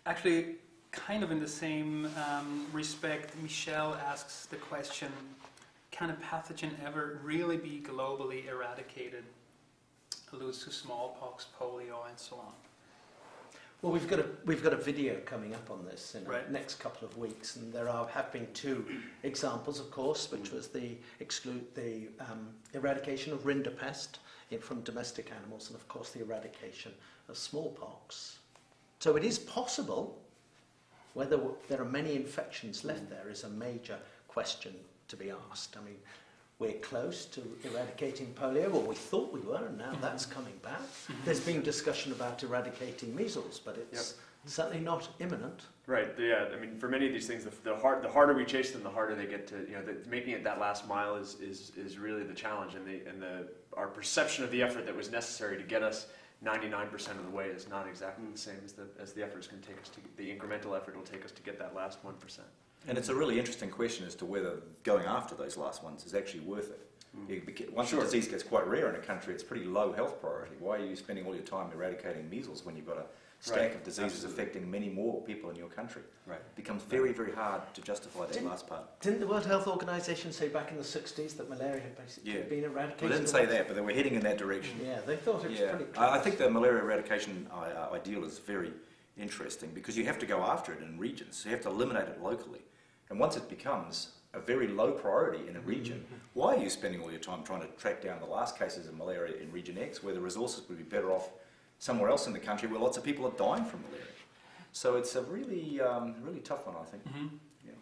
Actually, kind of in the same respect, Michelle asks the question, can a pathogen ever really be globally eradicated? Alludes to smallpox, polio, and so on. Well, we've got a video coming up on this in the next couple of weeks, and there have been two examples, of course, which was the eradication of rinderpest from domestic animals, and of course the eradication of smallpox. So it is possible. Whether there are many infections left there is a major question to be asked. I mean, we're close to eradicating polio, or we thought we were, and now that's coming back. There's been discussion about eradicating measles, but it's certainly not imminent. Right. Yeah. I mean, for many of these things, the harder we chase them, the harder they get to. Making it that last mile is really the challenge, and our perception of the effort that was necessary to get us 99% of the way is not exactly the same as the effort is going to take us to. The incremental effort will take us to get that last 1%. And it's a really interesting question as to whether going after those last ones is actually worth it. Once a disease gets quite rare in a country, it's pretty low health priority. Why are you spending all your time eradicating measles when you've got a stack of diseases affecting many more people in your country? Right. It becomes very, very hard to justify that last part. Didn't the World Health Organization say back in the 60s that malaria had basically been eradicated? Well, they didn't say that, but they were heading in that direction. Yeah, they thought it was pretty close. I think the malaria eradication ideal is very interesting because you have to go after it in regions. So you have to eliminate it locally. And once it becomes a very low priority in a region, why are you spending all your time trying to track down the last cases of malaria in region X, where the resources would be better off somewhere else in the country where lots of people are dying from malaria? So it's a really, really tough one, I think. Yeah.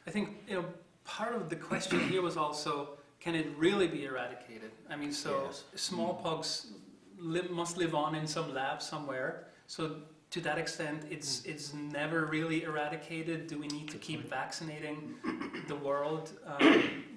I think part of the question here was also, can it really be eradicated? I mean, so smallpox must live on in some lab somewhere. So to that extent, it's never really eradicated. Do we need to keep vaccinating the world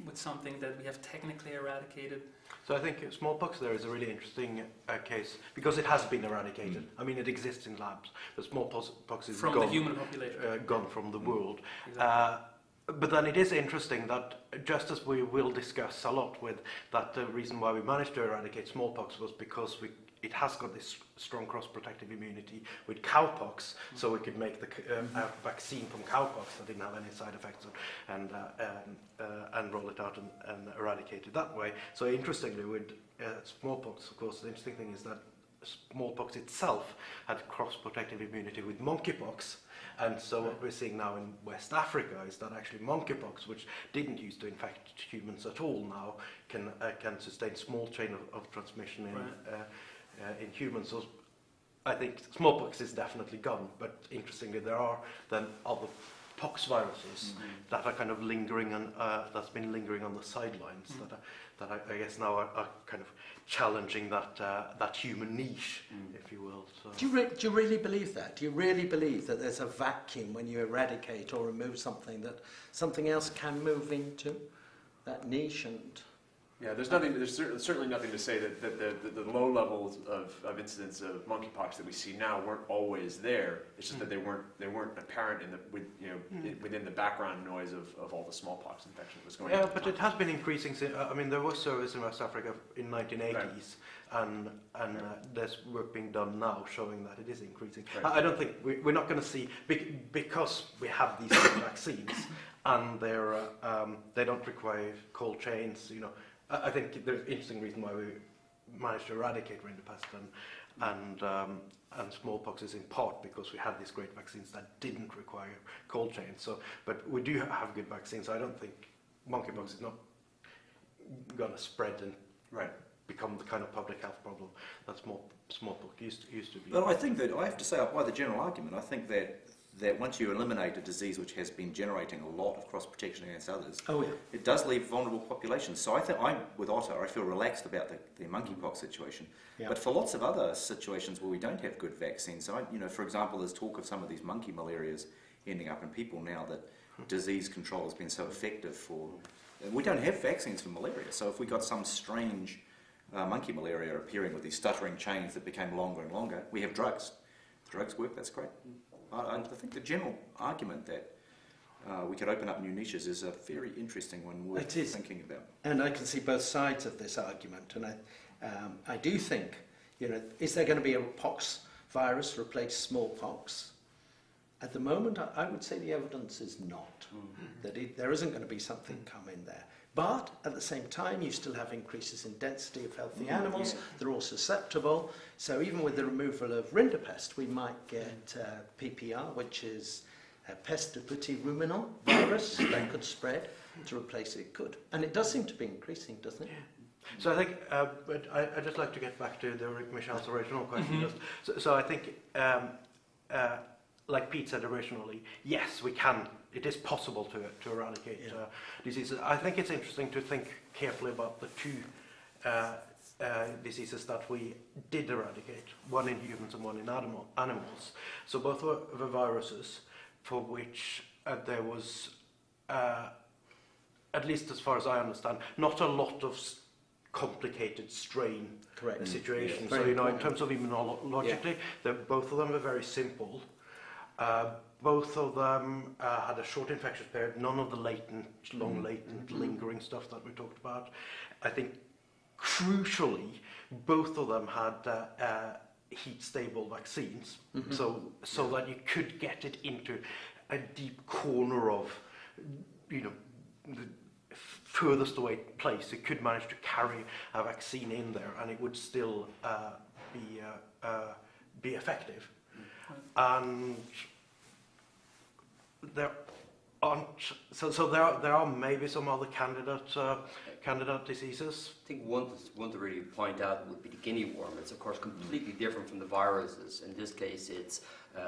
with something that we have technically eradicated? So I think smallpox there is a really interesting case because it has been eradicated. I mean, it exists in labs, but smallpox is from gone, the human population, gone from the world. Exactly. But then it is interesting that, just as we will discuss a lot with, that the reason why we managed to eradicate smallpox was because it has got this strong cross-protective immunity with cowpox, so we could make the vaccine from cowpox that didn't have any side effects and roll it out and eradicate it that way. So interestingly, with smallpox, of course, the interesting thing is that smallpox itself had cross-protective immunity with monkeypox. And so what we're seeing now in West Africa is that actually monkeypox, which didn't used to infect humans at all, now can sustain small chain of transmission in humans. So I think smallpox is definitely gone, but interestingly there are then other pox viruses that are kind of lingering and that's been lingering on the sidelines that I guess now are kind of challenging that human niche, if you will. So. Do you really believe that? Do you really believe that there's a vacuum when you eradicate or remove something that something else can move into that niche? And yeah, there's certainly nothing to say that the low levels of incidence of monkeypox that we see now weren't always there. It's just that they weren't apparent within the background noise of all the smallpox infection that was going on. Yeah, but it has been increasing. I mean, there was surveys in West Africa in 1980s, and there's work being done now showing that it is increasing. Right. I don't think we're not going to see because we have these vaccines and they don't require cold chains, I think there's an interesting reason why we managed to eradicate rinderpest and smallpox is in part because we had these great vaccines that didn't require cold chains. So, but we do have good vaccines. So I don't think monkeypox is not going to spread and become the kind of public health problem that smallpox used to be. But I think that I have to say, by the general argument, I think that once you eliminate a disease which has been generating a lot of cross-protection against others, it does leave vulnerable populations. So I think with Otto, I feel relaxed about the monkeypox situation. Yeah. But for lots of other situations where we don't have good vaccines, so for example, there's talk of some of these monkey malarias ending up in people now that disease control has been so effective for. We don't have vaccines for malaria, so if we got some strange monkey malaria appearing with these stuttering chains that became longer and longer, we have drugs. If drugs work, that's great. I think the general argument that we could open up new niches is a very interesting one worth thinking about. And I can see both sides of this argument, and I do think, is there going to be a pox virus replace smallpox? At the moment, I would say the evidence is not, that there isn't going to be something come in there. But at the same time, you still have increases in density of healthy animals. They're all susceptible. So even with the removal of rinderpest, we might get PPR, which is a peste de petit ruminant virus that could spread. To replace it could. And it does seem to be increasing, doesn't it? So I think, but I'd just like to get back to Michelle's original question. So I think, like Pete said originally, yes, we can. It is possible to eradicate diseases. I think it's interesting to think carefully about the two diseases that we did eradicate, one in humans and one in animals. So both were the viruses for which there was, at least as far as I understand, not a lot of complicated strain situation. So, you know, in terms of immunologically, both of them were very simple. Both of them had a short infectious period, none of the latent, long latent, lingering stuff that we talked about. I think, crucially, both of them had heat-stable vaccines, so that you could get it into a deep corner of, you know, the furthest away place. It could manage to carry a vaccine in there, and it would still be effective. And there aren't. So there are maybe some other candidate diseases. I think one to really point out would be the guinea worm. It's of course completely different from the viruses. In this case, it's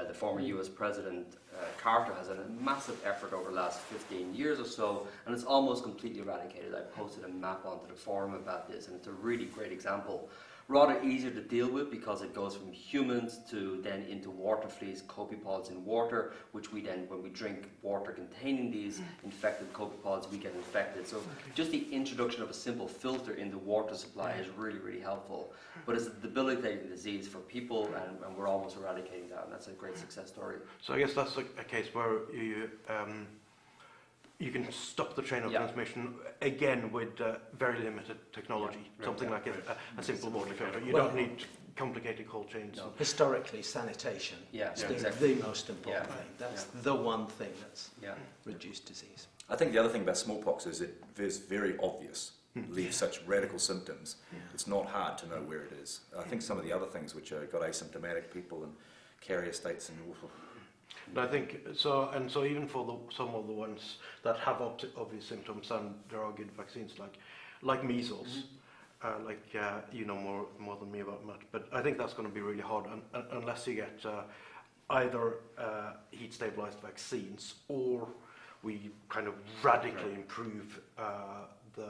the former US President Carter has had a massive effort over the last 15 years or so, and it's almost completely eradicated. I posted a map onto the forum about this, and it's a really great example. Rather easier to deal with because it goes from humans to then into water fleas, copepods in water, which we then, when we drink water containing these infected copepods, we get infected. So just the introduction of a simple filter in the water supply is really, really helpful. But it's a debilitating disease for people, and we're almost eradicating that, and that's a great success story. So I guess that's a case where you can stop the chain of transmission again with very limited technology, something like a simple water filter. You don't need complicated cold chains. No. Historically, sanitation is the most important thing. That's the one thing that's reduced disease. I think the other thing about smallpox is it is very obvious. Leaves such radical symptoms. It's not hard to know where it is. I think some of the other things which got asymptomatic people and carrier states and And I think so, and so even for some of the ones that have obvious symptoms, and there are good vaccines like measles, you know more than me about that. But I think that's going to be really hard, unless you get either heat stabilized vaccines, or we kind of radically improve the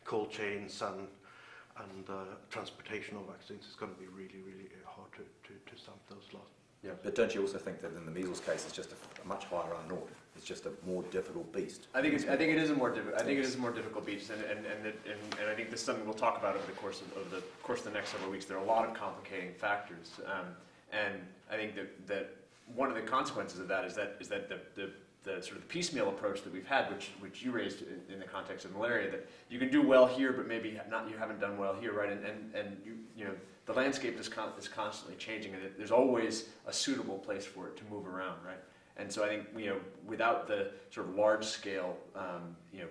cold chains and transportation of vaccines. It's going to be really, really hard to stamp those last. Yeah, but don't you also think that in the measles case, it's just a much higher unknown? It's just a more difficult beast. I think it is a more difficult beast, and I think this is something we'll talk about over the course of the next several weeks. There are a lot of complicating factors, and I think that one of the consequences of that is that the sort of piecemeal approach that we've had, which you raised in the context of malaria, that you can do well here, but maybe you haven't done well here, right? And you know. The landscape is constantly changing, and there's always a suitable place for it to move around, right? And so I think, you know, without the sort of large scale, you know,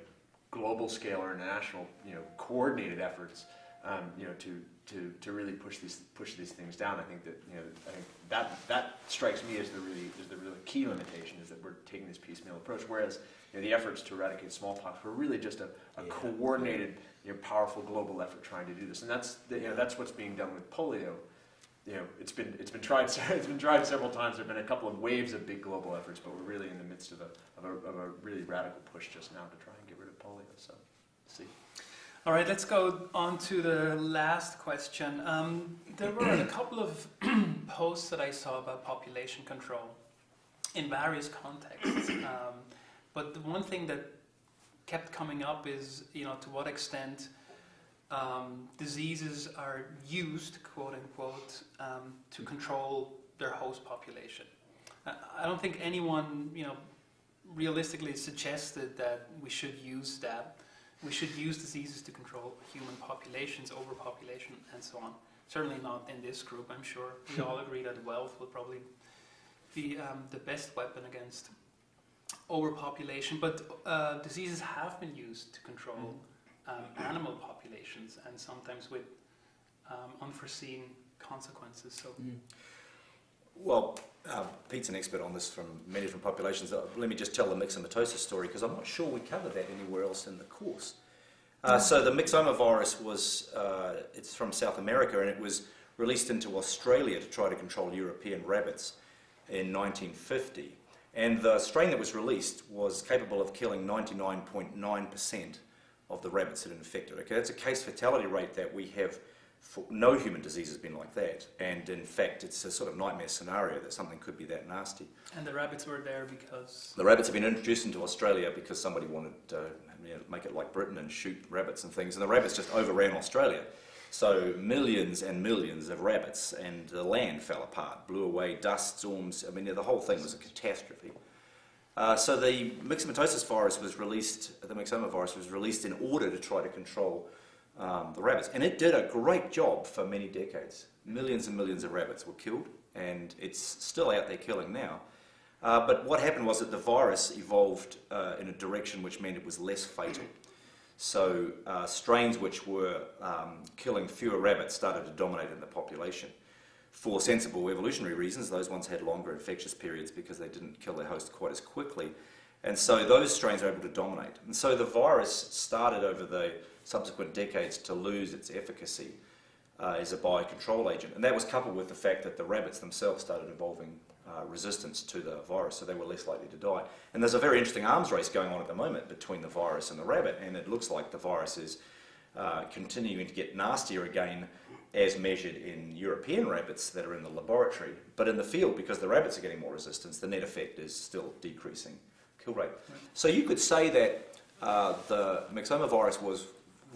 global scale or international, you know, coordinated efforts, you know, to really push these things down, I think that, you know, that strikes me as the really key limitation, is that we're taking this piecemeal approach, whereas, you know, the efforts to eradicate smallpox were really just a coordinated, you know, powerful global effort trying to do this, and that's what's being done with polio. You know, it's been tried several times. There've been a couple of waves of big global efforts, but we're really in the midst of a really radical push just now to try and get rid of polio. So, see. All right, let's go on to the last question. There were a couple of posts that I saw about population control in various contexts, but the one thing that kept coming up is, you know, to what extent diseases are used, quote unquote, to control their host population. I don't think anyone, you know, realistically suggested that we should use that. We should use diseases to control human populations, overpopulation, and so on. certainly not in this group, I'm sure. We all agree that wealth will probably be the best weapon against overpopulation. But diseases have been used to control animal populations, and sometimes with unforeseen consequences. So. Well, Pete's an expert on this from many different populations. Let me just tell the myxomatosis story, because I'm not sure we covered that anywhere else in the course. So the myxoma virus it's from South America, and it was released into Australia to try to control European rabbits in 1950. And the strain that was released was capable of killing 99.9% of the rabbits that it infected. Okay, that's a case fatality rate that we have. No human disease has been like that, and in fact it's a sort of nightmare scenario that something could be that nasty. And the rabbits were there because... The rabbits have been introduced into Australia because somebody wanted to make it like Britain and shoot rabbits and things, and the rabbits just overran Australia. So millions and millions of rabbits, and the land fell apart, blew away, dust storms. I mean, the whole thing was a catastrophe. So the myxomatosis virus was released, the myxoma virus was released in order to try to control the rabbits, and it did a great job for many decades. Millions and millions of rabbits were killed, and it's still out there killing now. But what happened was that the virus evolved in a direction which meant it was less fatal. So strains which were killing fewer rabbits started to dominate in the population. For sensible evolutionary reasons, those ones had longer infectious periods because they didn't kill their host quite as quickly. And so those strains are able to dominate. And so the virus started over the subsequent decades to lose its efficacy as a biocontrol agent. And that was coupled with the fact that the rabbits themselves started evolving resistance to the virus, so they were less likely to die. And there's a very interesting arms race going on at the moment between the virus and the rabbit, and it looks like the virus is continuing to get nastier again as measured in European rabbits that are in the laboratory. But in the field, because the rabbits are getting more resistance, the net effect is still decreasing kill rate. Right. So you could say that the myxoma virus was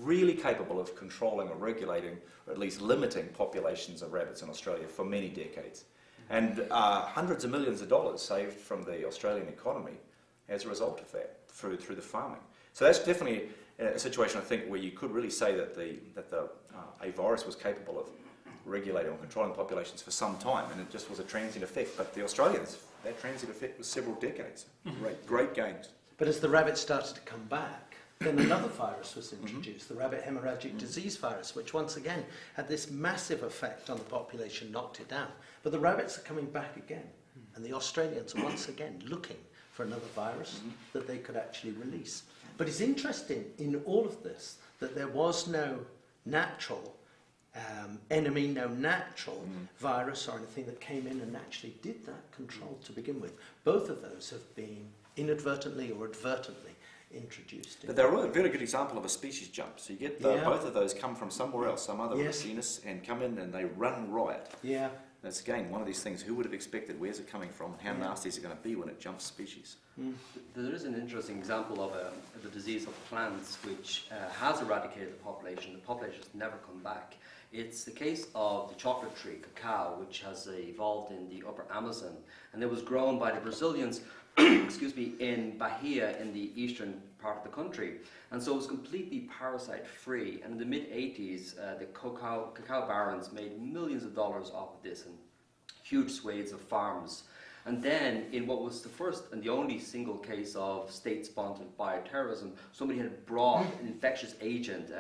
really capable of controlling or regulating, or at least limiting populations of rabbits in Australia for many decades. And hundreds of millions of dollars saved from the Australian economy as a result of that through the farming. So that's definitely a situation, I think, where you could really say that a virus was capable of regulating or controlling populations for some time, and it just was a transient effect. But the Australians, that transient effect was several decades. Great gains. But as the rabbits started to come back, then another virus was introduced, the rabbit hemorrhagic disease virus, which once again had this massive effect on the population, knocked it down. But the rabbits are coming back again, and the Australians are once again looking for another virus that they could actually release. But it's interesting in all of this that there was no natural enemy, no natural virus or anything that came in and actually did that control to begin with. Both of those have been inadvertently or advertently introduced. But they're a very good example of a species jump. So you get both of those come from somewhere else, some other genus, and come in and they run riot. Yeah. That's again one of these things. Who would have expected? Where's it coming from? How nasty is it going to be when it jumps species? There is an interesting example of the disease of plants which has eradicated the population. The population has never come back. It's the case of the chocolate tree, cacao, which has evolved in the upper Amazon, and it was grown by the Brazilians excuse me, in Bahia in the eastern part of the country. And so it was completely parasite free. And in the mid-80s, the cacao barons made millions of dollars off of this and huge swathes of farms. And then, in what was the first and the only single case of state-sponsored bioterrorism, somebody had brought an infectious agent,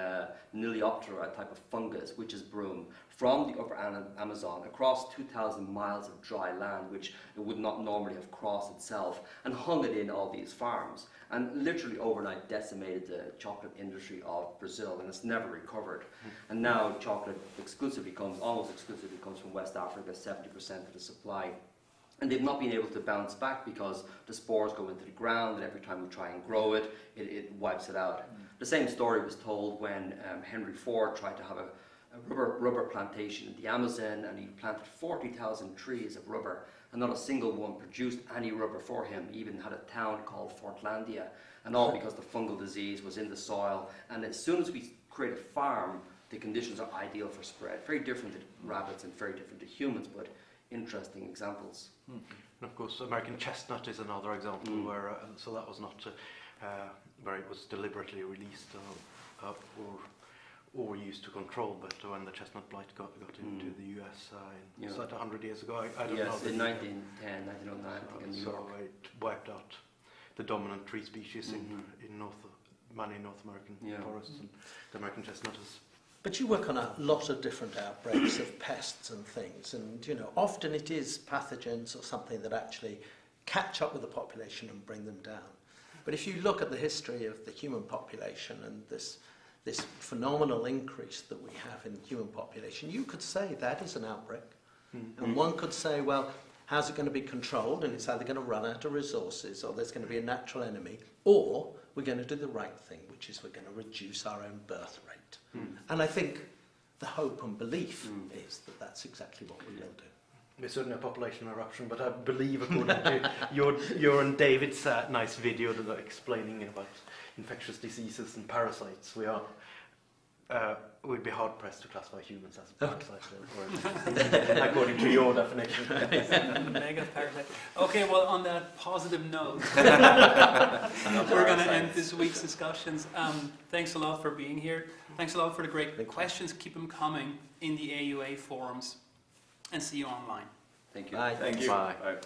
Nilioptera, a type of fungus, which is broom, from the upper Amazon across 2,000 miles of dry land, which it would not normally have crossed itself, and hung it in all these farms, and literally overnight decimated the chocolate industry of Brazil, and it's never recovered. And now chocolate almost exclusively comes from West Africa, 70% of the supply. And they've not been able to bounce back because the spores go into the ground, and every time we try and grow it, it wipes it out. The same story was told when Henry Ford tried to have a rubber plantation in the Amazon, and he planted 40,000 trees of rubber, and not a single one produced any rubber for him. He even had a town called Fortlandia, and all because the fungal disease was in the soil. And as soon as we create a farm, the conditions are ideal for spread. Very different to rabbits and very different to humans, but interesting examples. And of course, American chestnut is another example where, so that was not where it was deliberately released or used to control, but when the chestnut blight got into the US, Yeah. was that 100 years ago? I don't know. Yes, in 1910, 1909, I think, in New York. So it wiped out the dominant tree species in many North American forests, and the American chestnut is. But you work on a lot of different outbreaks of pests and things, and often it is pathogens or something that actually catch up with the population and bring them down. But if you look at the history of the human population and this phenomenal increase that we have in the human population, you could say that is an outbreak. And one could say, well, how's it going to be controlled? And it's either going to run out of resources, or there's going to be a natural enemy, or we're going to do the right thing, which is we're going to reduce our own birth rate. And I think the hope and belief is that that's exactly what we will do. There's certainly a population eruption, but I believe, according to your and David's nice video that are explaining about infectious diseases and parasites, we'd be hard pressed to classify humans as parasites, according to your definition. Mega parasite. Okay, well, on that positive note, we're going to end this week's discussions. Thanks a lot for being here. Thanks a lot for the great questions. Keep them coming in the AUA forums, and see you online. Thank you. Bye. Thank you. Bye. Bye.